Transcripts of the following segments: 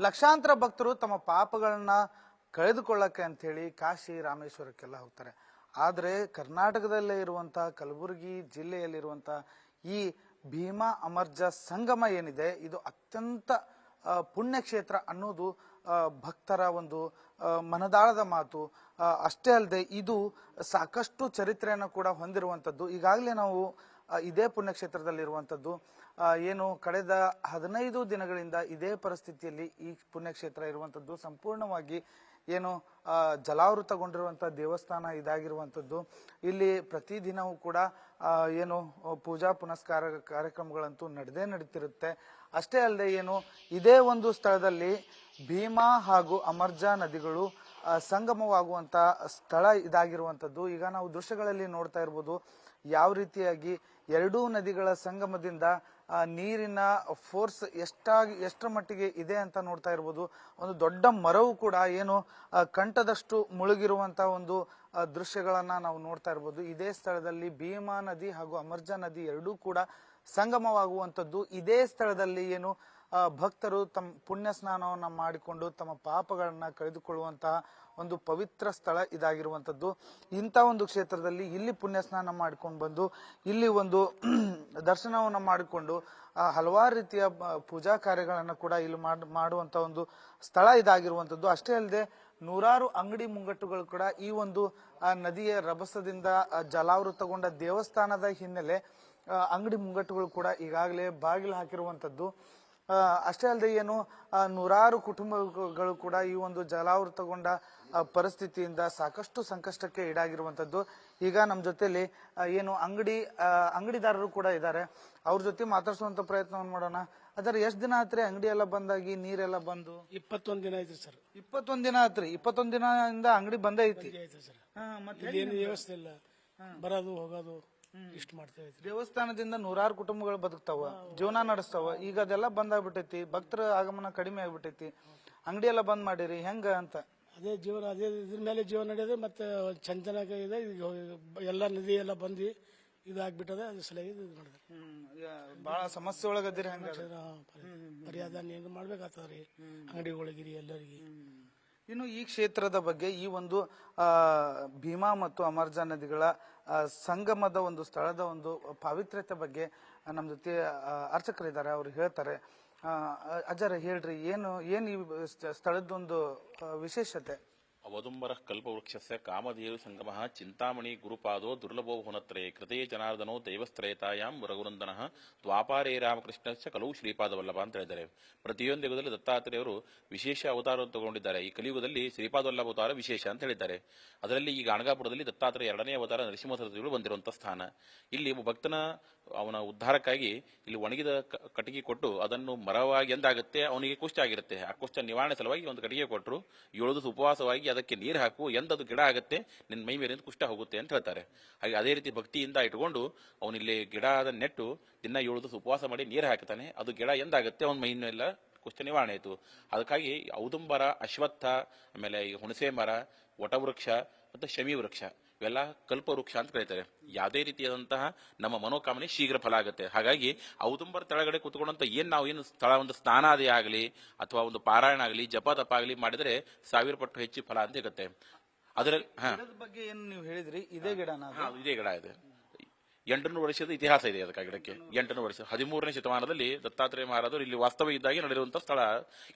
ಲಕ್ಷಾಂತರ ಭಕ್ತರು ತಮ್ಮ ಪಾಪಗಳನ್ನ ಕಳೆದುಕೊಳ್ಳಕ್ಕೆ ಅಂತ ಹೇಳಿ ಕಾಶಿ ರಾಮೇಶ್ವರಕ್ಕೆಲ್ಲ ಹೋಗ್ತಾರೆ. ಆದರೆ ಕರ್ನಾಟಕದಲ್ಲೇ ಇರುವಂತಹ ಕಲಬುರಗಿ ಜಿಲ್ಲೆಯಲ್ಲಿರುವಂತಹ ಈ ಭೀಮಾ ಅಮರ್ಜ ಸಂಗಮ ಏನಿದೆ, ಇದು ಅತ್ಯಂತ ಪುಣ್ಯಕ್ಷೇತ್ರ ಅನ್ನೋದು ಭಕ್ತರ ಒಂದು ಮನದಾಳದ ಮಾತು. ಅಷ್ಟೇ ಅಲ್ಲದೆ ಇದು ಸಾಕಷ್ಟು ಚರಿತ್ರೆಯನ್ನು ಕೂಡ ಹೊಂದಿರುವಂಥದ್ದು. ಈಗಾಗಲೇ ನಾವು ಇದೇ ಪುಣ್ಯಕ್ಷೇತ್ರದಲ್ಲಿರುವಂಥದ್ದು ಏನು ಕಳೆದ 15 ದಿನಗಳಿಂದ ಇದೇ ಪರಿಸ್ಥಿತಿಯಲ್ಲಿ ಈ ಪುಣ್ಯಕ್ಷೇತ್ರ ಇರುವಂಥದ್ದು. ಸಂಪೂರ್ಣವಾಗಿ ಏನು ಜಲಾವೃತಗೊಂಡಿರುವಂತಹ ದೇವಸ್ಥಾನ ಇದಾಗಿರುವಂಥದ್ದು. ಇಲ್ಲಿ ಪ್ರತಿದಿನವೂ ಕೂಡ ಏನು ಪೂಜಾ ಪುನಸ್ಕಾರ ಕಾರ್ಯಕ್ರಮಗಳಂತೂ ನಡೀತಿರುತ್ತೆ. ಅಷ್ಟೇ ಅಲ್ಲದೆ ಏನು ಇದೇ ಒಂದು ಸ್ಥಳದಲ್ಲಿ ಭೀಮಾ ಹಾಗೂ ಅಮರ್ಜಾ ನದಿಗಳು ಸಂಗಮವಾಗುವಂತ ಸ್ಥಳ ಇದಾಗಿರುವಂಥದ್ದು. ಈಗ ನಾವು ದೃಶ್ಯಗಳಲ್ಲಿ ನೋಡ್ತಾ ಇರ್ಬೋದು ಯಾವ ರೀತಿಯಾಗಿ ಎರಡೂ ನದಿಗಳ ಸಂಗಮದಿಂದ ನೀರಿನ ಫೋರ್ಸ್ ಎಷ್ಟರ ಮಟ್ಟಿಗೆ ಇದೆ ಅಂತ ನೋಡ್ತಾ ಇರ್ಬೋದು. ಒಂದು ದೊಡ್ಡ ಮರವು ಕೂಡ ಏನು ಕಂಠದಷ್ಟು ಮುಳುಗಿರುವಂತಹ ಒಂದು ದೃಶ್ಯಗಳನ್ನ ನಾವು ನೋಡ್ತಾ ಇರ್ಬೋದು. ಇದೇ ಸ್ಥಳದಲ್ಲಿ ಭೀಮಾ ನದಿ ಹಾಗೂ ಅಮರ್ಜಾ ನದಿ ಎರಡೂ ಕೂಡ ಸಂಗಮವಾಗುವಂಥದ್ದು. ಇದೇ ಸ್ಥಳದಲ್ಲಿ ಏನು ಭಕ್ತರು ತಮ್ಮ ಪುಣ್ಯ ಸ್ನಾನವನ್ನ ಮಾಡಿಕೊಂಡು ತಮ್ಮ ಪಾಪಗಳನ್ನ ಕಳೆದುಕೊಳ್ಳುವಂತಹ ಒಂದು ಪವಿತ್ರ ಸ್ಥಳ ಇದಾಗಿರುವಂಥದ್ದು. ಇಂಥ ಒಂದು ಕ್ಷೇತ್ರದಲ್ಲಿ ಇಲ್ಲಿ ಪುಣ್ಯ ಸ್ನಾನ ಮಾಡಿಕೊಂಡು ಬಂದು ಇಲ್ಲಿ ಒಂದು ದರ್ಶನವನ್ನ ಮಾಡಿಕೊಂಡು ಹಲವಾರು ರೀತಿಯ ಪೂಜಾ ಕಾರ್ಯಗಳನ್ನ ಕೂಡ ಇಲ್ಲಿ ಮಾಡುವಂತ ಒಂದು ಸ್ಥಳ ಇದಾಗಿರುವಂಥದ್ದು. ಅಷ್ಟೇ ಅಲ್ಲದೆ ನೂರಾರು ಅಂಗಡಿ ಮುಂಗಟ್ಟುಗಳು ಕೂಡ ಈ ಒಂದು ನದಿಯ ರಭಸದಿಂದ ಜಲಾವೃತಗೊಂಡ ದೇವಸ್ಥಾನದ ಹಿನ್ನೆಲೆ ಅಂಗಡಿ ಮುಂಗಟ್ಟುಗಳು ಕೂಡ ಈಗಾಗಲೇ ಬಾಗಿಲು ಹಾಕಿರುವಂಥದ್ದು. ಅಷ್ಟೇ ಅಲ್ಲದೆ ಏನು ನೂರಾರು ಕುಟುಂಬಗಳು ಕೂಡ ಈ ಒಂದು ಜಲಾವೃತಗೊಂಡ ಪರಿಸ್ಥಿತಿಯಿಂದ ಸಾಕಷ್ಟು ಸಂಕಷ್ಟಕ್ಕೆ ಈಡಾಗಿರುವಂಥದ್ದು. ಈಗ ನಮ್ಮ ಜೊತೆಲಿ ಏನು ಅಂಗಡಿದಾರರು ಕೂಡ ಇದ್ದಾರೆ. ಅವ್ರ ಜೊತೆ ಮಾತಾಡ್ಸುವಂತ ಪ್ರಯತ್ನವನ್ನು ಮಾಡೋಣ. ಅದರ ಎಷ್ಟು ದಿನ ಆತ್ರಿ ಅಂಗಡಿ ಎಲ್ಲ ಬಂದಾಗಿ ನೀರೆಲ್ಲ ಬಂದು? 21 ದಿನ ಆಯ್ತು ಸರ್. 21 ದಿನ ಆತ್ರಿ. 21 ದಿನದಿಂದ ಅಂಗಡಿ ಬಂದ ಐತಿ. ಮತ್ತೆ ಏನು ವ್ಯವಸ್ಥೆ ಇಲ್ಲ, ಬರೋದು ಹೋಗೋದು ಇಷ್ಟು ಮಾಡ್ತೇವೆ. ದೇವಸ್ಥಾನದಿಂದ ನೂರಾರು ಕುಟುಂಬಗಳು ಬದುಕ್ತಾವ, ಜೀವನ ನಡೆಸ್ತಾವ. ಈಗ ಅದೆಲ್ಲ ಬಂದ್ ಆಗ್ಬಿಟ್ಟೈತಿ, ಭಕ್ತರ ಆಗಮನ ಕಡಿಮೆ ಆಗ್ಬಿಟ್ಟೈತಿ. ಅಂಗಡಿ ಎಲ್ಲ ಬಂದ್ ಮಾಡಿರಿ, ಹೆಂಗ ಅಂತ? ಅದೇ ಜೀವನ, ಅದೇ ಇದ್ರ ಮೇಲೆ ಜೀವನ ನಡೆಯೋದು. ಮತ್ತೆ ಚಂದನಾಗ ಇದೆ, ಎಲ್ಲ ನದಿ ಎಲ್ಲ ಬಂದು ಇದಾಗ್ಬಿಟ್ಟದ. ಅದ್ರ ಸಲುವಾಗಿ ಇದು ಮಾಡಿದ್ರೆ ಬಹಳ ಸಮಸ್ಯೆ ಒಳಗದಿರಿ. ಹಂಗ ಮರ್ಯಾದ ಏನು ಮಾಡ್ಬೇಕಾಗ್ತದ್ರಿ ಅಂಗಡಿಗಳಿಗಿರಿ ಎಲ್ಲರಿಗೆ. ಇನ್ನು ಈ ಕ್ಷೇತ್ರದ ಬಗ್ಗೆ, ಈ ಒಂದು ಭೀಮಾ ಮತ್ತು ಅಮರ್ಜಾ ನದಿಗಳ ಸಂಗಮದ ಒಂದು ಸ್ಥಳದ ಒಂದು ಪಾವಿತ್ರ್ಯತೆ ಬಗ್ಗೆ ನಮ್ಮ ಜೊತೆ ಅರ್ಚಕರಿದ್ದಾರೆ, ಅವ್ರು ಹೇಳ್ತಾರೆ. ಅಜ್ಜರ ಹೇಳ್ರಿ, ಏನು ಈ ಸ್ಥಳದೊಂದು ವಿಶೇಷತೆ? ಅವದುಂಬರ ಕಲ್ಪವೃಕ್ಷಸ್ಯ ಕಾಮಧೇನು ಸಂಗಮಃ ಚಿಂತಾಮಣಿ ಗುರುಪಾದೋ ದುರ್ಲಭೋ ಹುನತ್ರೇ ಕೃತೇ ಜನಾರ್ದನೋ ದೈವಸ್ತ್ರಯತಾಯಾಂ ರಘುನಂದನಃ ದ್ವಾಪಾರೇ ರಾಮಕೃಷ್ಣಸ್ಯ ಕಲವು ಶ್ರೀಪಾದವಲ್ಲಭ ಅಂತ ಹೇಳಿದ್ದಾರೆ. ಪ್ರತಿಯೊಂದು ಯುಗದಲ್ಲಿ ದತ್ತಾತ್ರೇಯರು ವಿಶೇಷ ಅವತಾರವನ್ನು ತಗೊಂಡಿದ್ದಾರೆ. ಈ ಕಲಿಯುಗದಲ್ಲಿ ಶ್ರೀಪಾದವಲ್ಲಭ ಅವತಾರ ವಿಶೇಷ ಅಂತ ಹೇಳಿದ್ದಾರೆ. ಅದರಲ್ಲಿ ಈಗ ಅಣಗಾಪುರದಲ್ಲಿ ದತ್ತಾತ್ರೇಯ 2ನೇ ಅವತಾರ ನರಸಿಂಹಸರಸ್ವತಿಗಳು ಬಂದಿರುವಂತಹ ಸ್ಥಾನ. ಇಲ್ಲಿ ಭಕ್ತನ ಅವನ ಉದ್ಧಾರಕ್ಕಾಗಿ ಇಲ್ಲಿ ಒಣಗಿದ ಕಟ್ಟಿಗೆ ಕೊಟ್ಟು ಅದನ್ನು ಮರವಾಗಿ ಎಂದಾಗುತ್ತೆ, ಅವನಿಗೆ ಕುಷ್ಠ ಆಗಿರುತ್ತೆ. ಆ ಕುಷ್ಠ ನಿವಾರಣೆ ಸಲುವಾಗಿ ಒಂದು ಕಟ್ಟಿಗೆ ಕೊಟ್ಟರು, 7 ದಿವಸ ಉಪವಾಸವಾಗಿ ಅದಕ್ಕೆ ನೀರು ಹಾಕು, ಎಂದದು ಗಿಡ ಆಗುತ್ತೆ, ನಿನ್ನ ಮೈ ಮೇಲಿಂದ ಕುಷ್ಠ ಹೋಗುತ್ತೆ ಅಂತ ಹೇಳ್ತಾರೆ. ಹಾಗೆ ಅದೇ ರೀತಿ ಭಕ್ತಿಯಿಂದ ಇಟ್ಕೊಂಡು ಅವನಿಲ್ಲಿ ಗಿಡದ ನೆಟ್ಟು ದಿನ 7 ದಿವಸ ಉಪವಾಸ ಮಾಡಿ ನೀರು ಹಾಕ್ತಾನೆ. ಅದು ಗಿಡ ಎಂದಾಗುತ್ತೆ, ಅವನ ಮೈನೆಲ್ಲ ಕುಷ್ಠ ನಿವಾರಣೆ ಆಯಿತು. ಅದಕ್ಕಾಗಿ ಔದುಂಬರ, ಅಶ್ವತ್ಥ, ಆಮೇಲೆ ಹುಣಸೆ ಮರ, ವಟವೃಕ್ಷ ಮತ್ತು ಶಮಿ ವೃಕ್ಷ ಇವೆಲ್ಲ ಕಲ್ಪವೃಕ್ಷ ಅಂತ ಕರೀತಾರೆ. ಯಾವುದೇ ರೀತಿಯಾದಂತಹ ನಮ್ಮ ಮನೋಕಾಮನೆ ಶೀಘ್ರ ಫಲ ಆಗುತ್ತೆ. ಹಾಗಾಗಿ ಔದುಂಬರ ತೆಳಗಡೆ ಕೂತ್ಕೊಂಡಂತ ಏನು ಸ್ಥಳ, ಒಂದು ಸ್ನಾನಾದಿ ಆಗಲಿ ಅಥವಾ ಒಂದು ಪಾರಾಯಣ ಆಗಲಿ, ಜಪ ತಪ ಆಗಲಿ ಮಾಡಿದ್ರೆ 1000 ಪಟ್ಟು ಹೆಚ್ಚು ಫಲ ಅಂತ ಸಿಗುತ್ತೆ. ಅದರಲ್ಲಿ ಬಗ್ಗೆ ಏನು ನೀವು ಹೇಳಿದ್ರಿ, ಇದೇ ಗಿಡ? ಇದೇ ಗಿಡ ಇದೆ. 800 ವರ್ಷದ ಇತಿಹಾಸ ಇದೆ ಅದಕ್ಕೆ. ಗಿಡಕ್ಕೆ 800 ವರ್ಷ. 13ನೇ ಶತಮಾನದಲ್ಲಿ ದತ್ತಾತ್ರೇಯ ಮಹಾರಾಜರು ಇಲ್ಲಿ ವಾಸ್ತವ ಇದ್ದಾಗಿ ನಡೆಯುವಂತಹ ಸ್ಥಳ.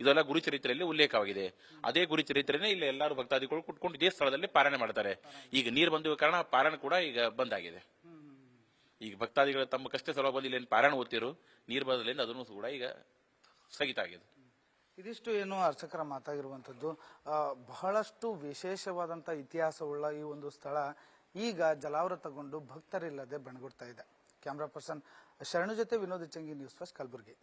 ಇದೆಲ್ಲ ಗುರುಚರಿತ್ರೆಯಲ್ಲಿ ಉಲ್ಲೇಖವಾಗಿದೆ. ಅದೇ ಗುರುಚರಿತ್ರೆನೇ ಇಲ್ಲಿ ಎಲ್ಲರೂ ಭಕ್ತಾದಿಗಳು ಕುಟ್ಕೊಂಡು ಇದೇ ಸ್ಥಳದಲ್ಲಿ ಪಾರಾಯಣ ಮಾಡ್ತಾರೆ. ಈಗ ನೀರು ಬಂದಿರುವ ಕಾರಣ ಪಾರಾಯಣ ಕೂಡ ಈಗ ಬಂದಾಗಿದೆ. ಈಗ ಭಕ್ತಾದಿಗಳು ತಮ್ಮ ಕಷ್ಟ ಸಲುವಾಗಿ ಬಂದು ಇಲ್ಲಿ ಪಾರಾಯಣ ಓದ್ತಿರು, ನೀರು ಬದಲಿಂದ ಅದನ್ನು ಕೂಡ ಈಗ ಸ್ಥಗಿತ ಆಗಿದೆ. ಇದಿಷ್ಟು ಏನು ಅರ್ಚಕರ ಮಾತಾಗಿರುವಂತದ್ದು. ಬಹಳಷ್ಟು ವಿಶೇಷವಾದಂತ ಇತಿಹಾಸವುಳ್ಳ ಈ ಒಂದು ಸ್ಥಳ ಈಗ ಜಲಾವೃತಗೊಂಡು ಭಕ್ತರಿಲ್ಲದೆ ಬಣಗುಡ್ತಾ ಇದೆ. ಕ್ಯಾಮ್ರಾ ಪರ್ಸನ್ ಶರಣು ಜೊತೆ ವಿನೋದ್ ಚಂಗಿ, ನ್ಯೂಸ್ ಫಸ್ಟ್, ಕಲಬುರಗಿ.